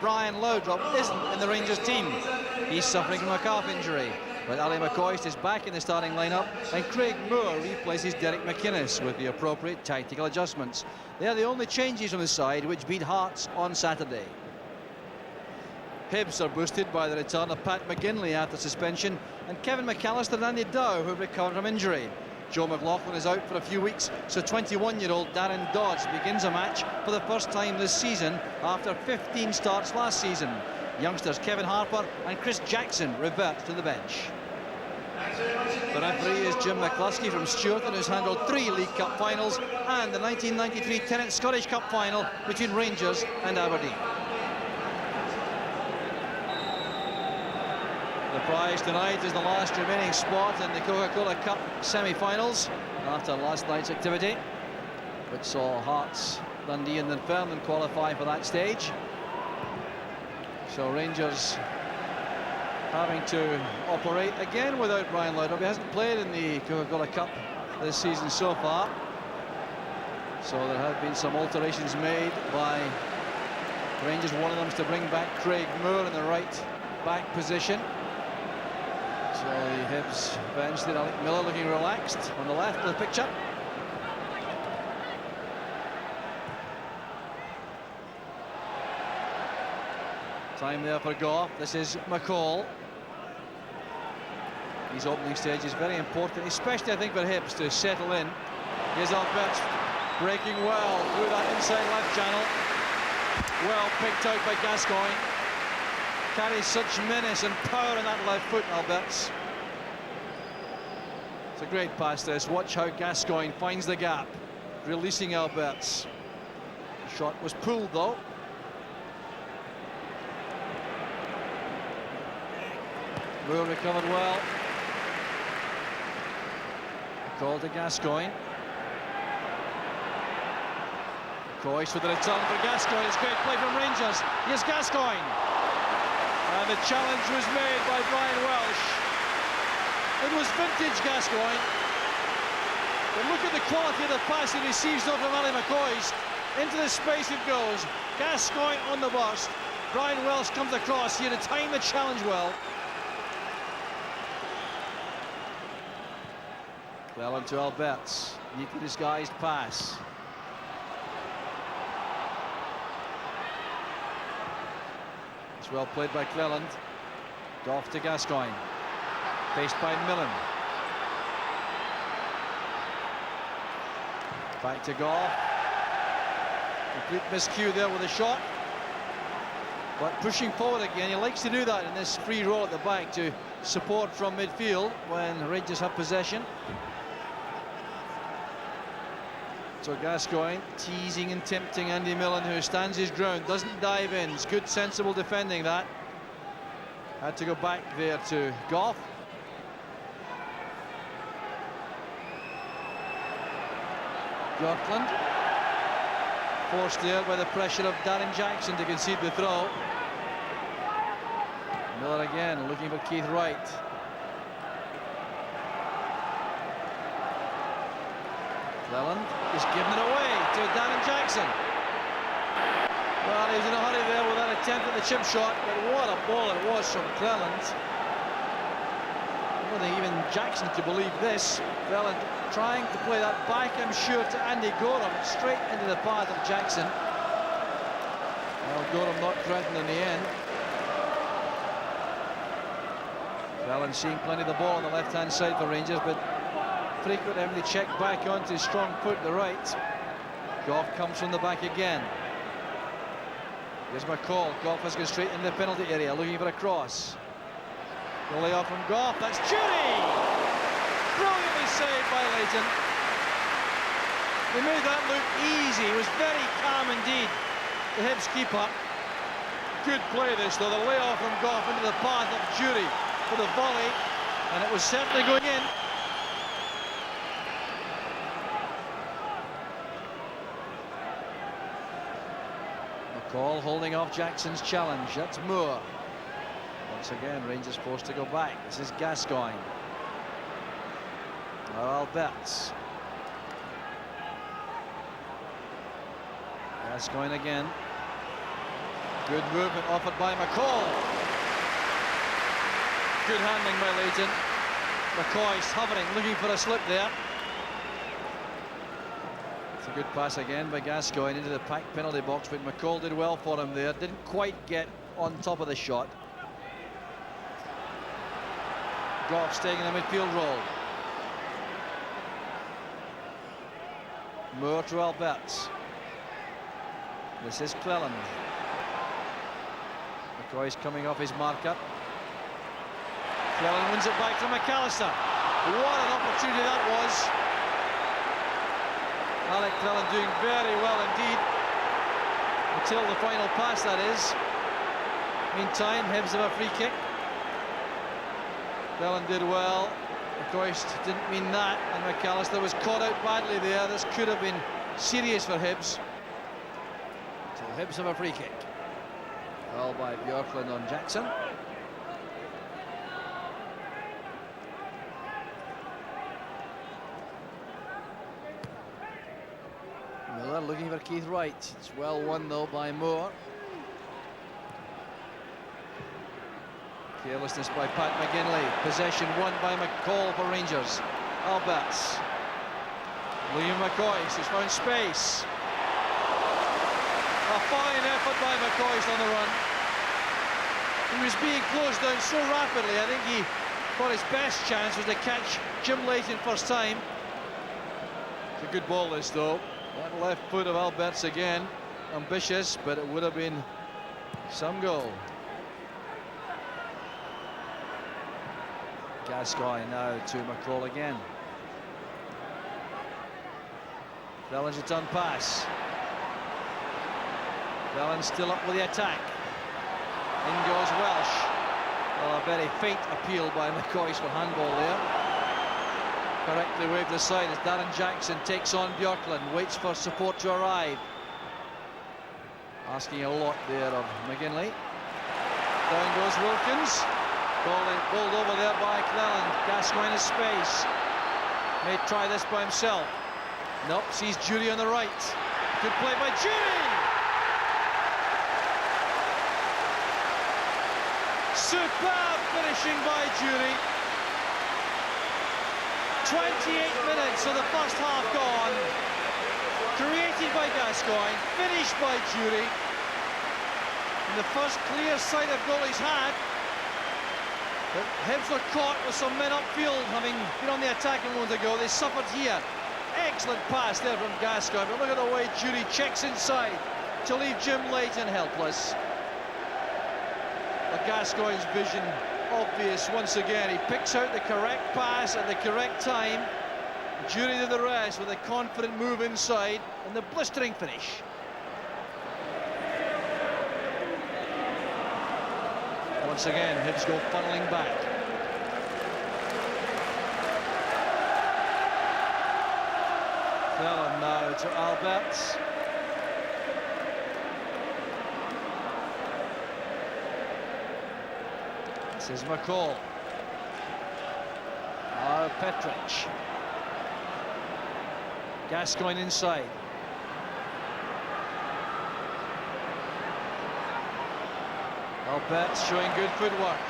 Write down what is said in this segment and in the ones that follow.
Brian Loudrop isn't in the Rangers team. He's suffering from a calf injury. But Ali McCoist is back in the starting lineup, and Craig Moore replaces Derek McInnes with the appropriate tactical adjustments. They are the only changes on the side, which beat Hearts on Saturday. Hibs are boosted by the return of Pat McGinley after suspension, and Kevin McAllister and Andy Dow, who have recovered from injury. Joe McLaughlin is out for a few weeks, so 21-year-old Darren Dodds begins a match for the first time this season after 15 starts last season. Youngsters Kevin Harper and Chris Jackson revert to the bench. The referee is Jim McCluskey from Stewarton, who's handled 3 League Cup finals and the 1993 Tennent Scottish Cup final between Rangers and Aberdeen. The prize tonight is the last remaining spot in the Coca-Cola Cup semi-finals after last night's activity, which saw Hearts, Dundee and Dunfermline qualify for that stage. So Rangers having to operate again without Brian Loudrop. He hasn't played in the Coca-Cola Cup this season so far. So there have been some alterations made by Rangers. One of them is to bring back Craig Moore in the right back position. So the Hibs bench did Alec Miller looking relaxed on the left of the picture. Time there for Gough. This is McCall. His opening stage is very important, especially I think for Hibs to settle in. Here's Albertz breaking well through that inside left channel. Well picked out by Gascoigne. Carries such menace and power in that left foot, Albertz. It's a great pass this. Watch how Gascoigne finds the gap, releasing Albertz. The shot was pulled though. Moore recovered well. Call to Gascoigne. McCoist with the return for Gascoigne. It's great play from Rangers. Here's Gascoigne. And the challenge was made by Brian Welsh. It was vintage Gascoigne. But look at the quality of the pass he receives though from Ali McCoist. Into the space it goes. Gascoigne on the burst. Brian Welsh comes across here to time the challenge well. Well into Albertz. Neatly disguised pass. It's well played by Cleland. Gough to Gascoigne. Faced by Millen. Back to Gough. Complete miscue there with a shot. But pushing forward again, he likes to do that in this free roll at the back to support from midfield when Rangers have possession. So Gascoigne teasing and tempting Andy Millen, who stands his ground, doesn't dive in. It's good, sensible defending that. Had to go back there to Gough. Bjorklund. Forced there by the pressure of Darren Jackson to concede the throw. Miller again looking for Keith Wright. Cleland is giving it away to Darren Jackson. Well, he was in a hurry there with that attempt at the chip shot, but what a ball it was from Cleland. I don't think even Jackson could believe this. Cleland trying to play that back, I'm sure, to Andy Gorham, straight into the path of Jackson. Well, Gorham not threatened in the end. Cleland seeing plenty of the ball on the left-hand side for Rangers, but frequent having to check back onto his strong foot, the right. Gough comes from the back again. Here's McCall. Gough has gone straight into the penalty area, looking for a cross. The layoff from Gough. That's Durie! Brilliantly saved by Leighton. He made that look easy. He was very calm indeed, the Hibs keeper. Good play this though. The layoff from Gough into the path of Durie for the volley, and it was certainly going in. McCall holding off Jackson's challenge. That's Moore. Once again, Rangers forced to go back. This is Gascoigne. Now Albertz. Gascoigne again. Good movement offered by McCall. Good handling by Leighton. McCoy's hovering, looking for a slip there. It's a good pass again by Gascoigne into the pack penalty box, but McCall did well for him there. Didn't quite get on top of the shot. Goff staying in the midfield role. Moore to Albertz. This is Cleland. McCoy's coming off his marker. Cleland wins it back to McAllister. What an opportunity that was. Alec Cleland doing very well indeed. Until the final pass, that is. Meantime, Hibs have a free kick. Cleland did well. McCoy didn't mean that, and McAllister was caught out badly there. This could have been serious for Hibs. So Hibs have a free kick. Foul by Bjorklund on Jackson. Miller looking for Keith Wright. It's well won though by Moore. Carelessness by Pat McGinley. Possession won by McCall for Rangers. Albertz. Liam McCoist has found space. A fine effort by McCoist on the run. He was being closed down so rapidly. I think he thought his best chance was to catch Jim Leighton first time. It's a good ball this though. That left foot of Albertz again. Ambitious, but it would have been some goal. Gascoigne now to McCall again. Bellin's return pass. Bellin still up with the attack. In goes Welsh. Well, a very faint appeal by McCoy for handball there. Correctly waved aside as Darren Jackson takes on Bjorklund. Waits for support to arrive. Asking a lot there of McGinley. Down goes Wilkins. Bowled over there by Cleland. Gascoigne has space. May try this by himself. Nope, sees Durie on the right. Good play by Durie. Superb finishing by Durie. 28 minutes of the first half gone. Created by Gascoigne, finished by Durie. And the first clear sight of goal he's had. But Hibs were caught with some men upfield, having been on the attack a moment ago. They suffered here. Excellent pass there from Gascoigne, but look at the way Durie checks inside to leave Jim Leighton helpless. But Gascoigne's vision obvious once again. He picks out the correct pass at the correct time. Durie did the rest with a confident move inside and the blistering finish. Once again, Hibs go funneling back. Cleland now to Albertz. This is McCall. Now Petrich. Gascoigne inside. Albertz showing good footwork.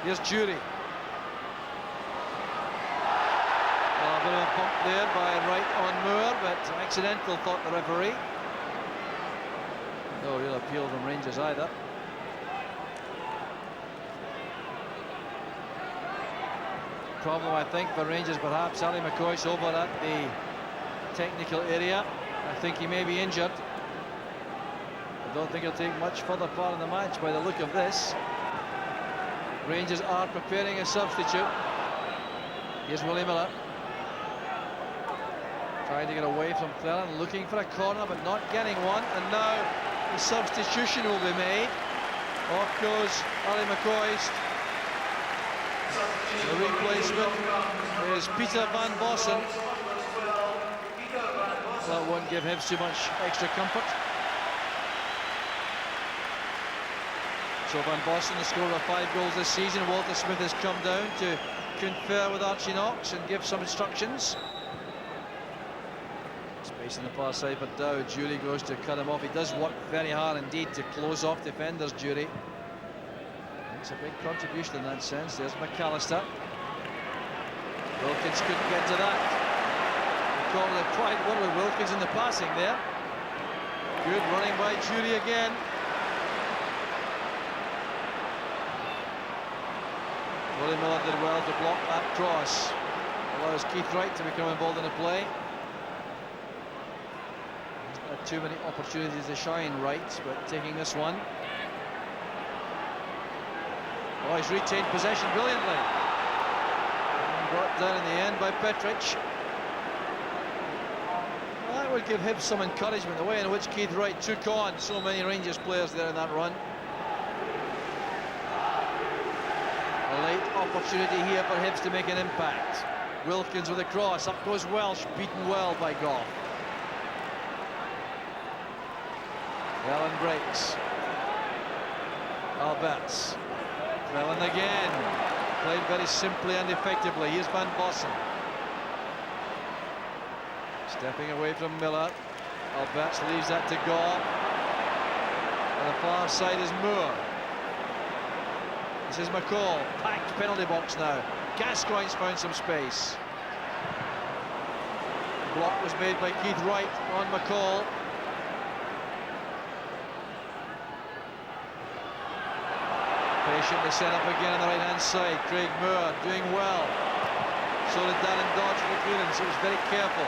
Here's Durie. Well, a bit of a bump there by Wright on Moore, but accidental, thought the referee. No real appeal from Rangers either. Problem, I think, for Rangers perhaps Ali McCoist over at the technical area. I think he may be injured. I don't think he'll take much further part in the match by the look of this. Rangers are preparing a substitute. Here's Willie Miller. Trying to get away from Cleland, looking for a corner but not getting one. And now the substitution will be made. Off goes Ali McCoist. The replacement is Peter Van Vossen. That won't give him too much extra comfort. So Van Vossen, the scorer of 5 goals this season. Walter Smith has come down to confer with Archie Knox and give some instructions. Space on the far side for Dow. Durie goes to cut him off. He does work very hard indeed to close off defenders, Durie. Makes a big contribution in that sense. There's McAllister. Wilkins couldn't get to that. They tried one with Wilkins in the passing there. Good running by Durie again. Willie Miller did well to block that cross. Allows Keith Wright to become involved in the play. Hasn't had too many opportunities to shine, Wright, but taking this one. Oh, he's retained possession brilliantly. And brought down in the end by Petrich. Well, that would give Hibs some encouragement, the way in which Keith Wright took on so many Rangers players there in that run. A late opportunity here for Hibs to make an impact. Wilkins with a cross, up goes Welsh, beaten well by Goff. Allen breaks. Albertz. Allen again. Played very simply and effectively. Here's Van Vossen. Stepping away from Miller. Albertz leaves that to Goff. On the far side is Moore. This is McCall. Packed penalty box now. Gascoigne's found some space. Block was made by Keith Wright on McCall. Patiently set up again on the right-hand side. Craig Moore doing well. So did Darren Dodge for the clearance. He was very careful.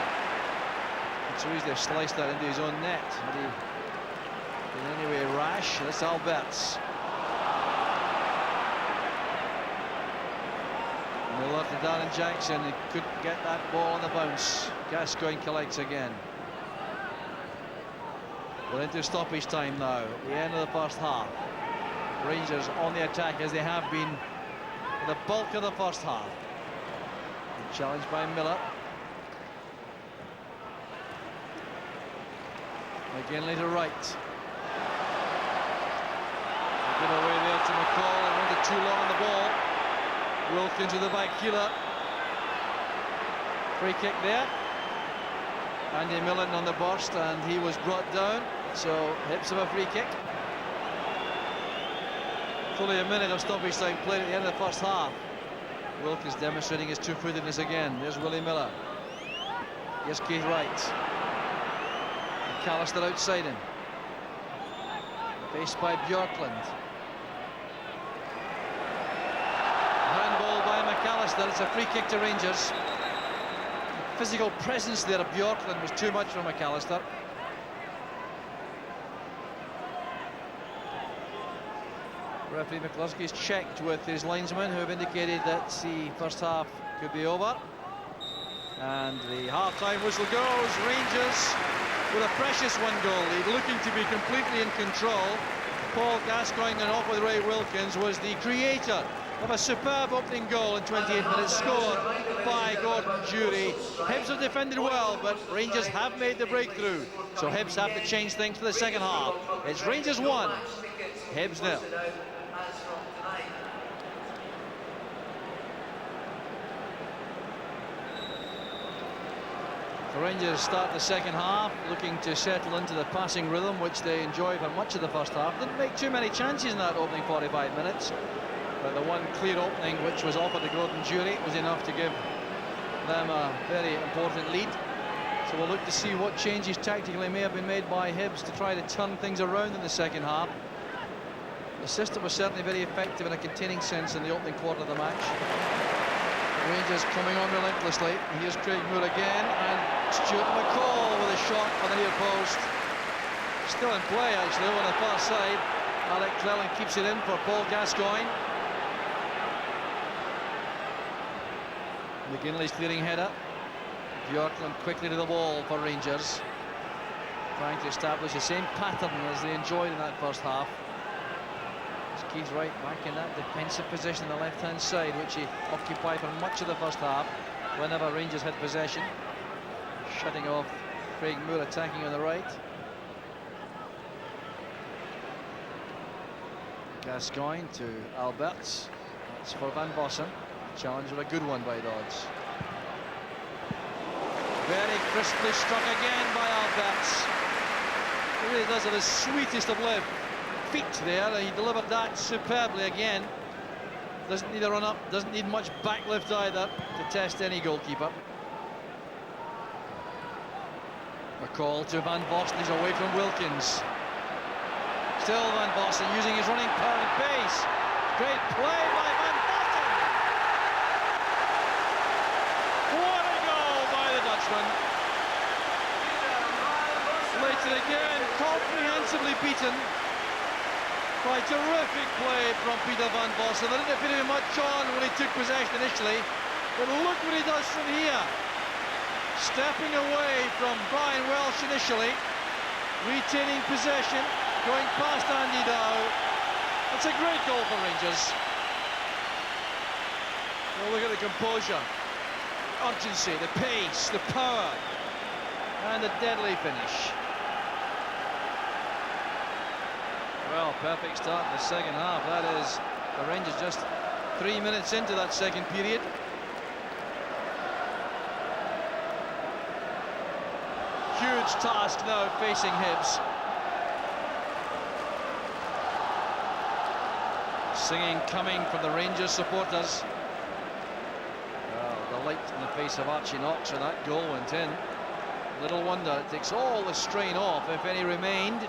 It's so easy to slice that into his own net. But he in any way rash. That's Albertz. Miller to Darren Jackson. He couldn't get that ball on the bounce. Gascoigne collects again. We're into stoppage time now, at the end of the first half. Rangers on the attack as they have been for the bulk of the first half. Challenged by Miller. McGinley to Wright. Good away there to McCall. It went too long on the ball. Wilkins with the back heeler. Free kick there. Andy Millen on the burst, and he was brought down. So Hibs have a free kick. Fully a minute of stoppage time played at the end of the first half. Wilkins demonstrating his two-footedness again. There's Willie Miller. Here's Keith Wright. McAllister outside him. Faced by Bjorklund. Handball by McAllister. It's a free kick to Rangers. The physical presence there of Bjorklund was too much for McAllister. Referee McCluskey has checked with his linesmen, who have indicated that the first half could be over. And the half-time whistle goes. Rangers with a precious one-goal lead, looking to be completely in control. Paul Gascoigne, and off with Ray Wilkins, was the creator of a superb opening goal in 28 minutes, scored by Gordon Durie. Hibs have defended well, but Rangers have made the breakthrough. So Hibs have to change things for the second half. It's Rangers 1, Hibs 0. The Rangers start the second half looking to settle into the passing rhythm which they enjoyed for much of the first half. Didn't make too many chances in that opening 45 minutes, but the one clear opening which was offered to Gordon Durie was enough to give them a very important lead. So we'll look to see what changes tactically may have been made by Hibs to try to turn things around in the second half. The system was certainly very effective in a containing sense in the opening quarter of the match. Rangers coming on relentlessly. Here's Craig Moore again, and Stuart McCall with a shot on the near post. Still in play actually on the far side. Alec Cleland keeps it in for Paul Gascoigne. McGinley's clearing header. Bjorklund quickly to the wall for Rangers, trying to establish the same pattern as they enjoyed in that first half. Keith Wright back in that defensive position on the left-hand side, which he occupied for much of the first half whenever Rangers had possession, shutting off Craig Moore attacking on the right. Gascoigne to Albertz. That's for Van Vossen. Challenge with a good one by Dodds. Very crisply struck again by Albertz. He really does have the sweetest of left feet there. He delivered that superbly again. Doesn't need a run-up, doesn't need much backlift either to test any goalkeeper. A call to Van Vossen, he's away from Wilkins. Still Van Vossen using his running power and pace. Great play by Van Vossen. What a goal by the Dutchman. Later again, comprehensively beaten by terrific play from Peter Van Vossen. There didn't appear to be much on when he took possession initially, but look what he does from here. Stepping away from Brian Welsh initially, retaining possession, going past Andy Dow. It's a great goal for Rangers. Well, look at the composure, urgency, the pace, the power, and the deadly finish. Well, perfect start in the second half. That is the Rangers just 3 minutes into that second period. Huge task now facing Hibs. Singing coming from the Rangers supporters. Well, the light in the face of Archie Knox when that goal went in. Little wonder it takes all the strain off, if any remained.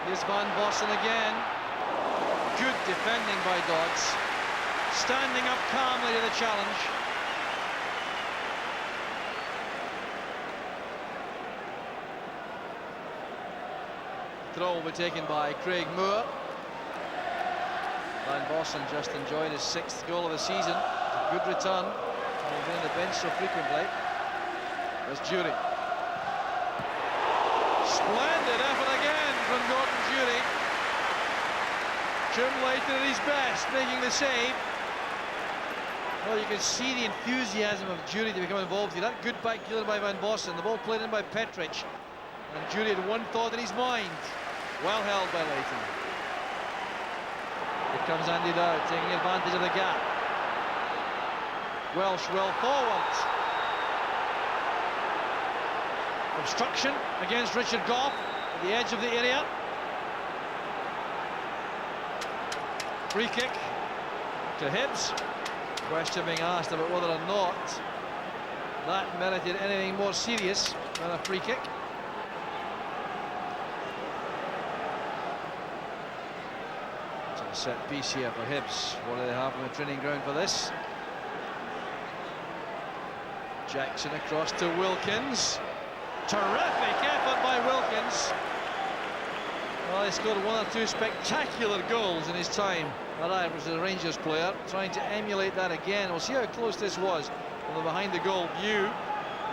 Here's Van Vossen again. Good defending by Dodds. Standing up calmly to the challenge. Throw will be taken by Craig Moore. Van Vossen just enjoyed his 6th goal of the season. A good return. He's been on the bench so frequently. There's Durie. Splendid effort again from Gordon Durie. Jim Leighton at his best, making the save. Well, you can see the enthusiasm of Durie to become involved here. That good back killer by Van Vossen. The ball played in by Petric. And Durie had one thought in his mind. Well held by Leighton. Here comes Andy Dow, taking advantage of the gap. Welsh well forward. Obstruction against Richard Gough at the edge of the area. Free kick to Hibs. Question being asked about whether or not that merited anything more serious than a free kick. Set piece here for Hibs. What do they have on the training ground for this? Jackson across to Wilkins. Terrific effort by Wilkins. Well, he scored 1 or 2 spectacular goals in his time at Irish as a Rangers player. Trying to emulate that again. We'll see how close this was from the behind the goal view.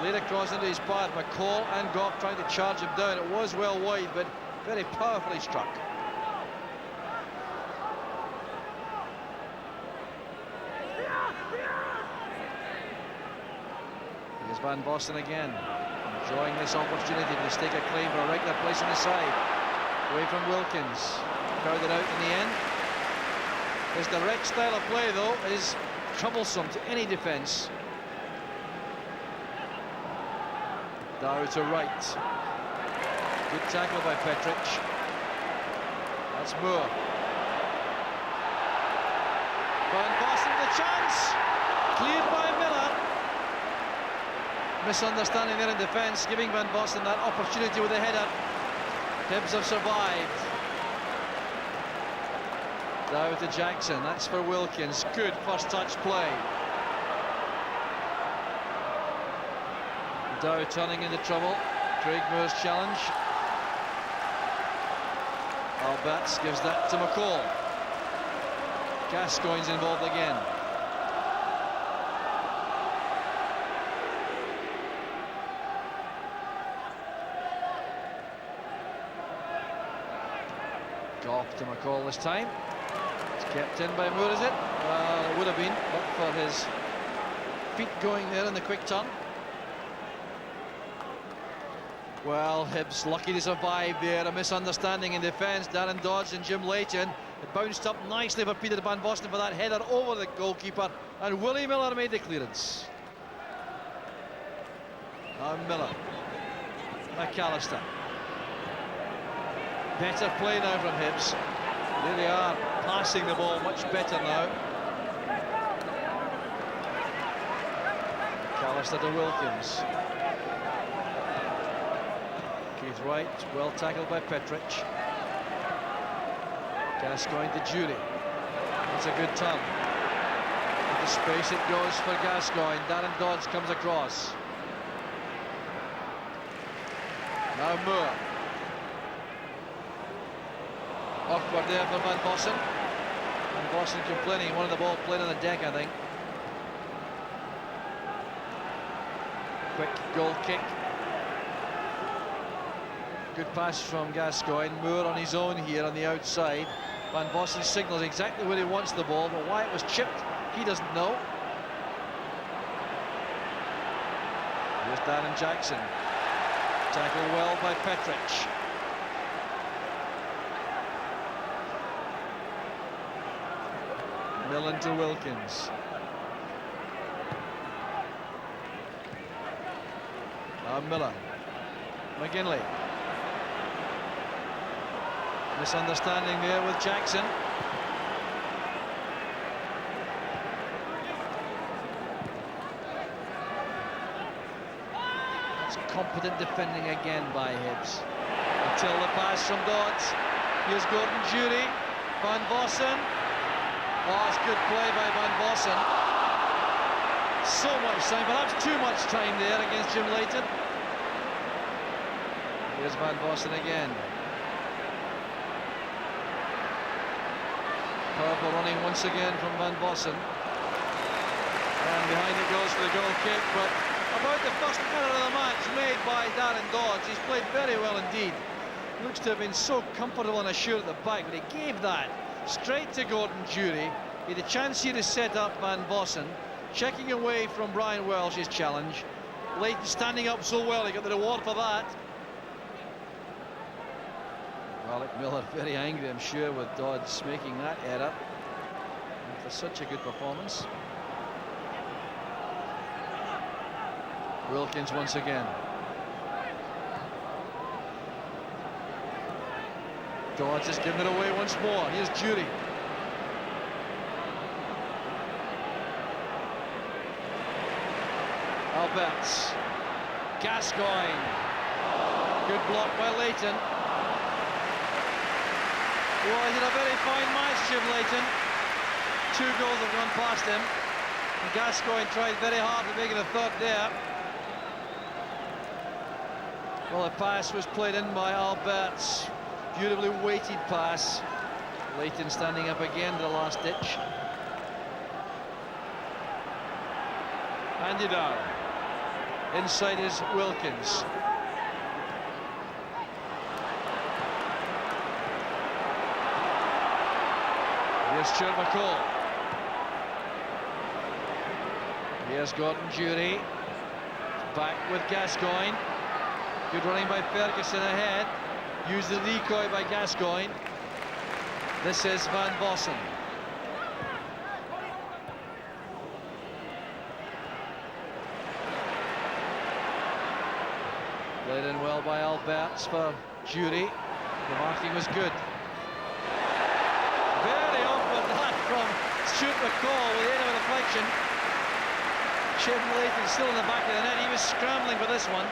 Laid across into his path. McCall and Gough trying to charge him down. It was well wide, but very powerfully struck. Here's Van Vossen again, enjoying this opportunity to stake a claim for a regular place on the side. Away from Wilkins, crowded out in the end. His direct style of play, though, is troublesome to any defence. Dow to right. Good tackle by Petric. That's Moore. Van Vossen with a chance. Cleared by Miller. Misunderstanding there in defence, giving Van Vossen that opportunity with a header. Hibs have survived. Dow to Jackson, that's for Wilkins. Good first touch play. Dow turning into trouble. Craig Moore's challenge. Albertz gives that to McCall. Gascoigne's involved again. Gough to McCall this time. It's kept in by Moore, is it? Well, it would have been, but for his feet going there in the quick turn. Well, Hibs lucky to survive there. A misunderstanding in defence. Darren Dodds and Jim Leighton. It bounced up nicely for Peter Van Vossen for that header over the goalkeeper, and Willie Miller made the clearance. Now Miller. McAllister. Better play now from Hibs. Really are passing the ball much better now. McAllister to Wilkins. Keith Wright, well tackled by Petrich. Gascoigne to Durie. That's a good turn. Into space it goes for Gascoigne. Darren Dodds comes across. Now Moore. Awkward there for Van Vossen. Van Vossen complaining, he wanted the ball played on the deck, I think. Quick goal kick. Good pass from Gascoigne. Moore on his own here on the outside. Van Vossen signals exactly where he wants the ball, but why it was chipped, he doesn't know. Here's Darren Jackson. Tackled well by Petrich. Millen to Wilkins. Now Miller. McGinley. Misunderstanding there with Jackson. That's competent defending again by Hibs. Until the pass from Dodds. Here's Gordon Durie. Van Vossen. Oh, it's good play by Van Vossen. So much time, perhaps too much time there against Jim Leighton. Here's Van Vossen again. Harper running once again from Van Vossen. And behind it goes for the goal kick, but about the first error of the match made by Darren Dodds. He's played very well indeed. Looks to have been so comfortable and assured at the back, but he gave that straight to Gordon Durie. He had a chance here to set up Van Vossen, checking away from Brian Welsh's challenge. Leighton standing up so well, he got the reward for that. Alec Miller very angry, I'm sure, with Dodds making that error after such a good performance. Wilkins once again. Dodds has given it away once more. Here's Durie. Albertz. Gascoigne. Good block by Leighton. Well, he did a very fine match, Jim Leighton. 2 goals have gone past him. And Gascoigne tried very hard to make it a third there. Well, the pass was played in by Albertz. Beautifully weighted pass. Leighton standing up again to the last ditch. Handed out. Inside is Wilkins. Here's Stuart McCall. Here's Gordon Durie. Back with Gascoigne. Good running by Ferguson ahead. Used the decoy by Gascoigne. This is Van Vossen. Played in well by Albertz for Durie. The marking was good. Very awkward that from Stuart McCall with the end of a deflection. Jim Leighton still in the back of the net. He was scrambling for this one.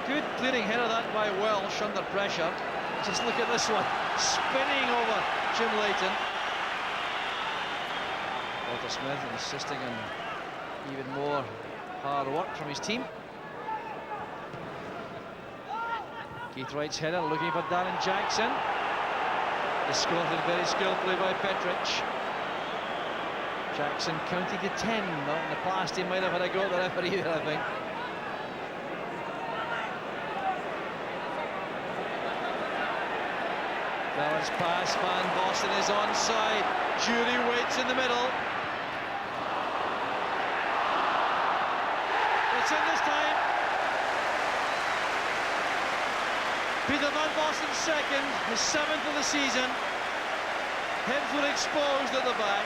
Good clearing header that by Welsh under pressure. Just look at this one, spinning over Jim Leighton. Walter Smith insisting on even more hard work from his team. Keith Wright's header looking for Darren Jackson. Escorted very skillfully by Petrich. Jackson counting to 10. Not in the past he might have had a go at the referee there, I think. Balance pass, Van Vossen is onside. Durie waits in the middle. It's in this time. Peter Van Vossen's second, his 7th of the season. Hibs were exposed at the back.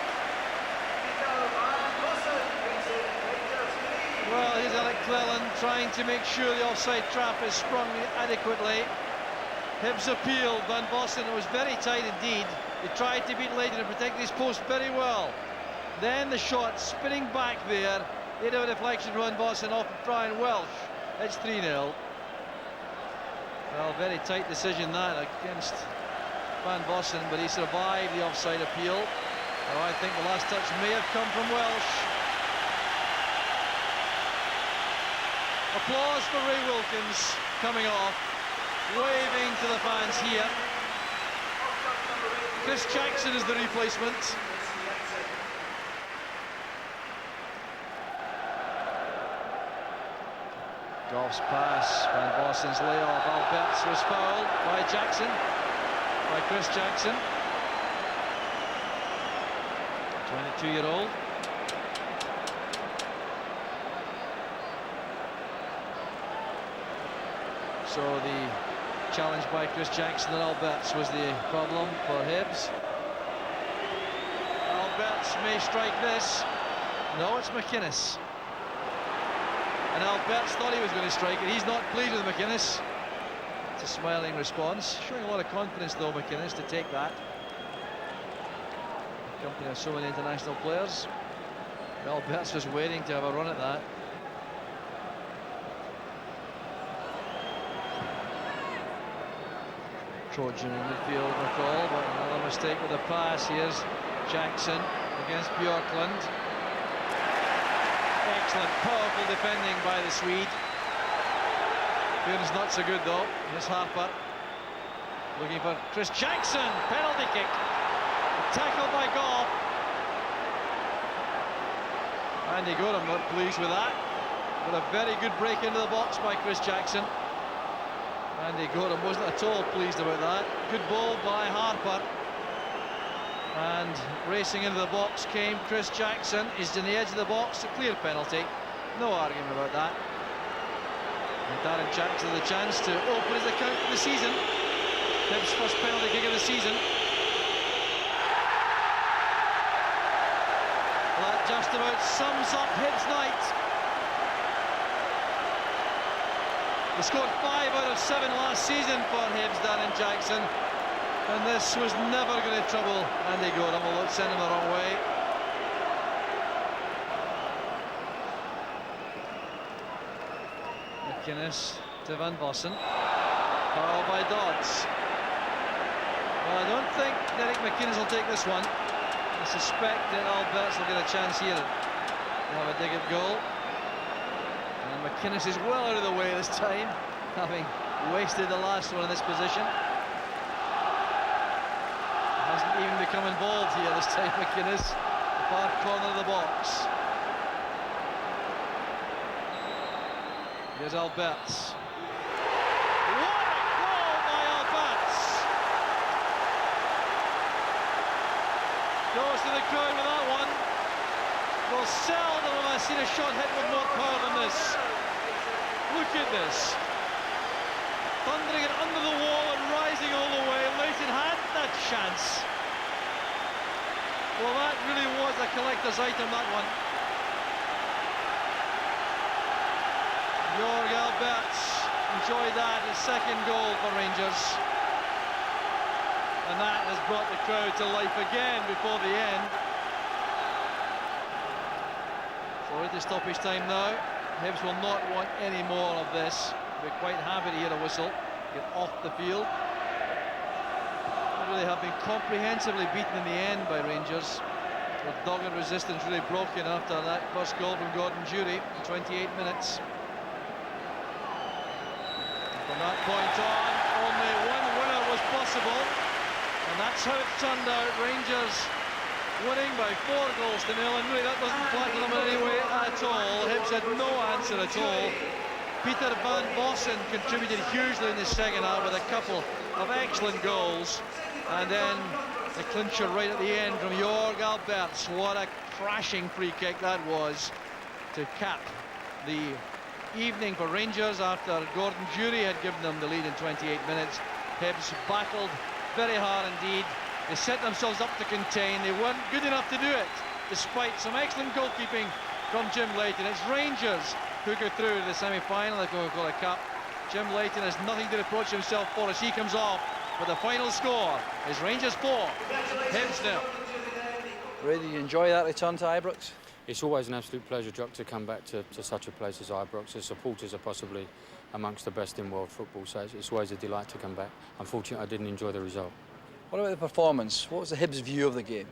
Well, here's Alec Cleland trying to make sure the offside trap is sprung adequately. Hibs appealed. Van Vossen, it was very tight indeed. He tried to beat Leighton and protect his post very well. Then the shot spinning back there. They do a deflection from Van Vossen off Brian Welsh. It's 3-0. Well, very tight decision that against Van Vossen, but he survived the offside appeal. Oh, I think the last touch may have come from Welsh. Applause for Ray Wilkins coming off, waving to the fans here. Chris Jackson is the replacement. Goff's pass, Van Vossen's layoff. Albertz was fouled by Jackson, by Chris Jackson. 22-year-old. So the challenge by Chris Jackson and Albertz was the problem for Hibs. Albertz may strike this. No, it's McInnes. And Albertz thought he was going to strike it. He's not pleased with McInnes. It's a smiling response. Showing a lot of confidence, though, McInnes, to take that. Company of so many international players. Albertz was waiting to have a run at that. Trojan in midfield, McCall, but another mistake with the pass. Here's Jackson against Bjorklund. Excellent, powerful defending by the Swede. Feels not so good though. Here's Harper looking for Chris Jackson. Penalty kick. Tackle by Goff. Andy Gorham not pleased with that. But a very good break into the box by Chris Jackson. Andy Gorham wasn't at all pleased about that. Good ball by Harper. And racing into the box came Chris Jackson. He's in the edge of the box. A clear penalty. No argument about that. And Darren Jackson the chance to open his account for the season. Hibs' first penalty kick of the season. Well, that just about sums up Hibs' night. They scored 5 out of 7 last season for Hibs, Darren Jackson. And this was never going to trouble Andy Gorham, although it sent him the wrong way. McInnes to Van Vossen. Foul by Dodds. Well, I don't think Derek McInnes will take this one. I suspect that Albertz will get a chance here. He'll have a dig at goal. And McInnes is well out of the way this time, having wasted the last one in this position. Hasn't even become involved here this time, McInnes. The far corner of the box. Here's Albertz. What a goal by Albertz! Goes to the crowd with that one. Well, seldom have I seen a shot hit with more power than this. Look at this. Thundering it under the wall and rising all the way. Leighton had that chance. Well, that really was a collector's item, that one. George Albertz enjoyed that, his second goal for Rangers. And that has brought the crowd to life again before the end. So at the stoppage time now, Hibs will not want any more of this. They'll be quite happy to hear a whistle, get off the field. They really have been comprehensively beaten in the end by Rangers, with dogged resistance really broken after that first goal from Gordon Durie in 28 minutes. From that point on, only one winner was possible, and that's how it turned out. Rangers winning by 4 goals to 0, and really that doesn't flatter them in any way at all. Hibs had no answer at all. Peter Van Vossen contributed hugely in the second half with a couple of excellent goals, and then the clincher right at the end from Georg Albertz. What a crashing free kick that was to cap the evening for Rangers after Gordon Durie had given them the lead in 28 minutes. Hibs battled very hard indeed. They set themselves up to contain. They weren't good enough to do it, despite some excellent goalkeeping from Jim Leighton. It's Rangers who go through to the semi-final of the Coca-Cola Cup. Jim Leighton has nothing to reproach himself for as he comes off. But the final score is Rangers 4, Hibs 0. Ray, did you enjoy that return to Ibrox? It's always an absolute pleasure, Jock, to come back to such a place as Ibrox. The supporters are possibly amongst the best in world football, so it's always a delight to come back. Unfortunately, I didn't enjoy the result. What about the performance? What was the Hibs' view of the game?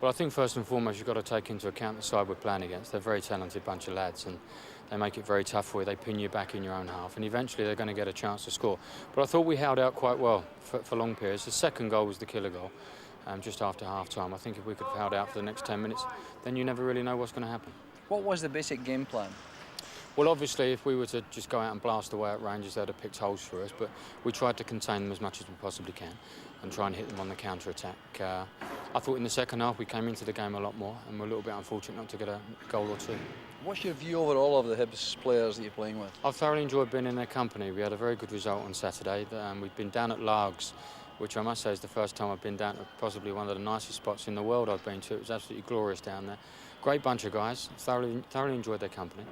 Well, I think first and foremost you've got to take into account the side we're playing against. They're a very talented bunch of lads and they make it very tough for you. They pin you back in your own half and eventually they're going to get a chance to score. But I thought we held out quite well for long periods. The second goal was the killer goal, just after half-time. I think if we could have held out for the next 10 minutes, then you never really know what's going to happen. What was the basic game plan? Well, obviously, if we were to just go out and blast away at Rangers, they'd have picked holes for us, but we tried to contain them as much as we possibly can and try and hit them on the counter-attack. I thought in the second half we came into the game a lot more and we're a little bit unfortunate not to get a goal or two. What's your view overall of the Hibs players that you're playing with? I've thoroughly enjoyed being in their company. We had a very good result on Saturday. We've been down at Largs, which I must say is the first time I've been down to possibly one of the nicest spots in the world I've been to. It was absolutely glorious down there. Great bunch of guys, thoroughly enjoyed their company.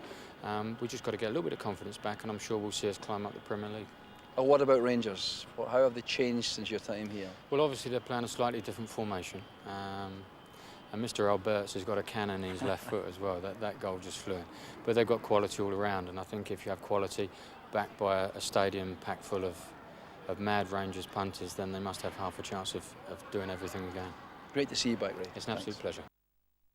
We just got to get a little bit of confidence back and I'm sure we'll see us climb up the Premier League. What about Rangers? How have they changed since your time here? Well, obviously they're playing a slightly different formation. And Mr. Albertz has got a cannon in his left foot as well. That goal just flew in. But they've got quality all around and I think if you have quality backed by a stadium packed full of mad Rangers punters, then they must have half a chance of doing everything again. Great to see you back, Ray. It's an absolute pleasure.